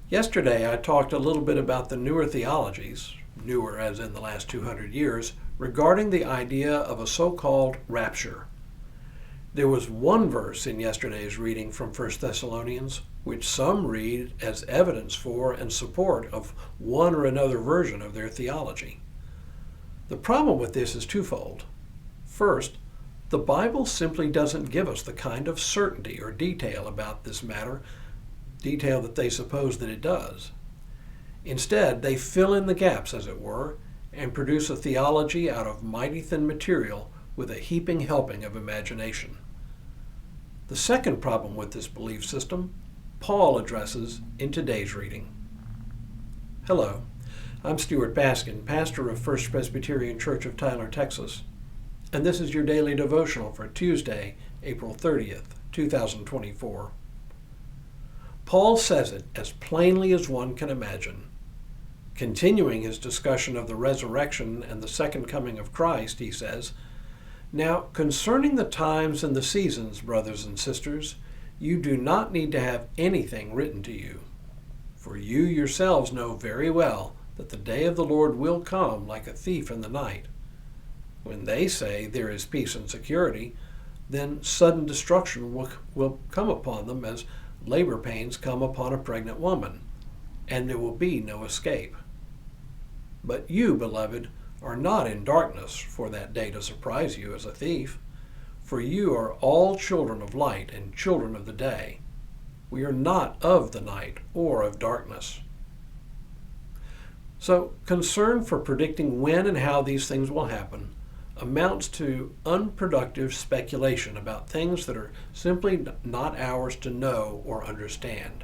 Yesterday, I talked a little bit about the newer theologies, newer as in the last 200 years, regarding the idea of a so-called rapture. There was one verse in yesterday's reading from 1 Thessalonians which some read as evidence for and support of one or another version of their theology. The problem with this is twofold. First, the Bible simply doesn't give us the kind of certainty or detail about this matter, detail that they suppose that it does. Instead, they fill in the gaps, as it were, and produce a theology out of mighty thin material with a heaping helping of imagination. The second problem with this belief system, Paul addresses in today's reading. Hello, I'm Stuart Baskin, pastor of First Presbyterian Church of Tyler, Texas, and this is your daily devotional for Tuesday, April 30th, 2024. Paul says it as plainly as one can imagine. Continuing his discussion of the resurrection and the second coming of Christ, he says, "Now, concerning the times and the seasons, brothers and sisters, you do not need to have anything written to you. For you yourselves know very well that the day of the Lord will come like a thief in the night. When they say there is peace and security, then sudden destruction will come upon them as labor pains come upon a pregnant woman, and there will be no escape. But you, beloved, are not in darkness for that day to surprise you as a thief, for you are all children of light and children of the day. We are not of the night or of darkness." So, concern for predicting when and how these things will happen amounts to unproductive speculation about things that are simply not ours to know or understand.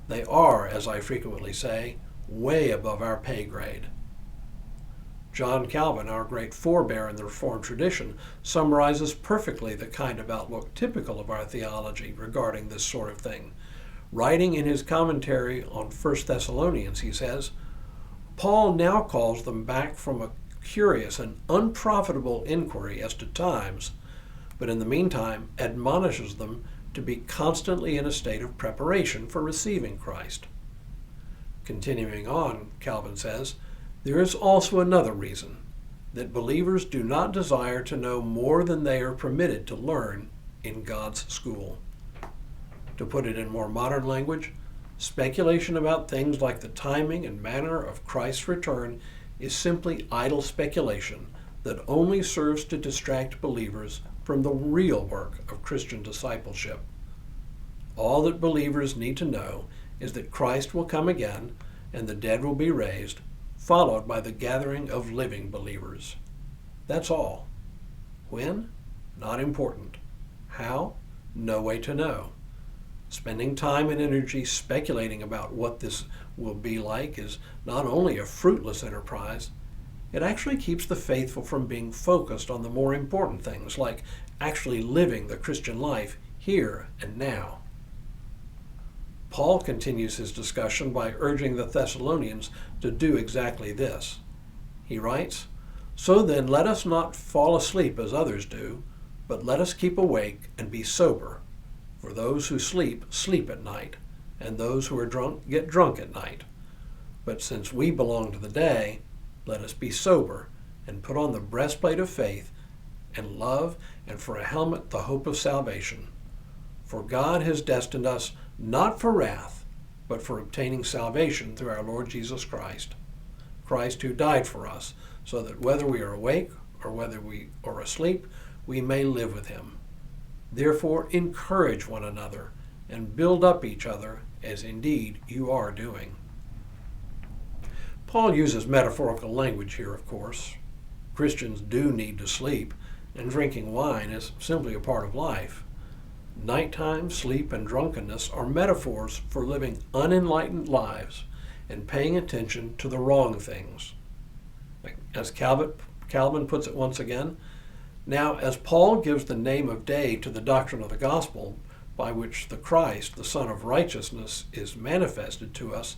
They are, as I frequently say, way above our pay grade. John Calvin, our great forebear in the Reformed tradition, summarizes perfectly the kind of outlook typical of our theology regarding this sort of thing. Writing in his commentary on 1 Thessalonians, he says, "Paul now calls them back from a curious and unprofitable inquiry as to times, but in the meantime admonishes them to be constantly in a state of preparation for receiving Christ." Continuing on, Calvin says, "There is also another reason, that believers do not desire to know more than they are permitted to learn in God's school." To put it in more modern language, speculation about things like the timing and manner of Christ's return is simply idle speculation that only serves to distract believers from the real work of Christian discipleship. All that believers need to know is that Christ will come again and the dead will be raised, followed by the gathering of living believers. That's all. When? Not important. How? No way to know. Spending time and energy speculating about what this will be like is not only a fruitless enterprise, it actually keeps the faithful from being focused on the more important things, like actually living the Christian life here and now. Paul continues his discussion by urging the Thessalonians to do exactly this. He writes, "So then let us not fall asleep as others do, but let us keep awake and be sober. For those who sleep, sleep at night, and those who are drunk get drunk at night. But since we belong to the day, let us be sober and put on the breastplate of faith and love, and for a helmet the hope of salvation. For God has destined us not for wrath, but for obtaining salvation through our Lord Jesus Christ. Christ who died for us, so that whether we are awake or whether we are asleep, we may live with him. Therefore encourage one another and build up each other, as indeed you are doing." Paul uses metaphorical language here, of course. Christians do need to sleep, and drinking wine is simply a part of life. Nighttime, sleep, and drunkenness are metaphors for living unenlightened lives and paying attention to the wrong things. As Calvin puts it once again, "Now, as Paul gives the name of day to the doctrine of the gospel, by which the Christ, the Son of Righteousness, is manifested to us,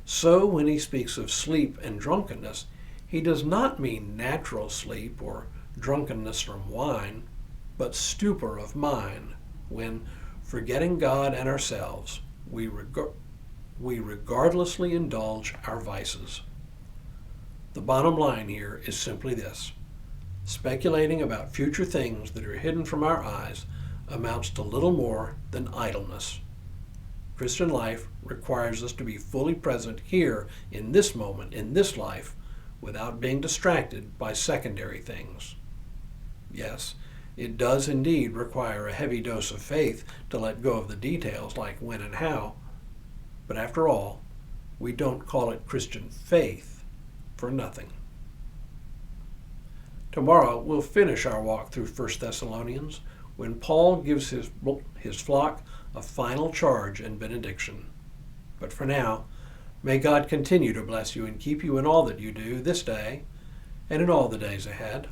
so when he speaks of sleep and drunkenness, he does not mean natural sleep or drunkenness from wine, but stupor of mind, when, forgetting God and ourselves, we we regardlessly indulge our vices. The bottom line here is simply this: speculating about future things that are hidden from our eyes amounts to little more than idleness. Christian life requires us to be fully present here in this moment, in this life, without being distracted by secondary things. Yes, it does indeed require a heavy dose of faith to let go of the details like when and how, but after all, we don't call it Christian faith for nothing. Tomorrow we'll finish our walk through 1 Thessalonians when Paul gives his flock a final charge and benediction. But for now, may God continue to bless you and keep you in all that you do this day and in all the days ahead.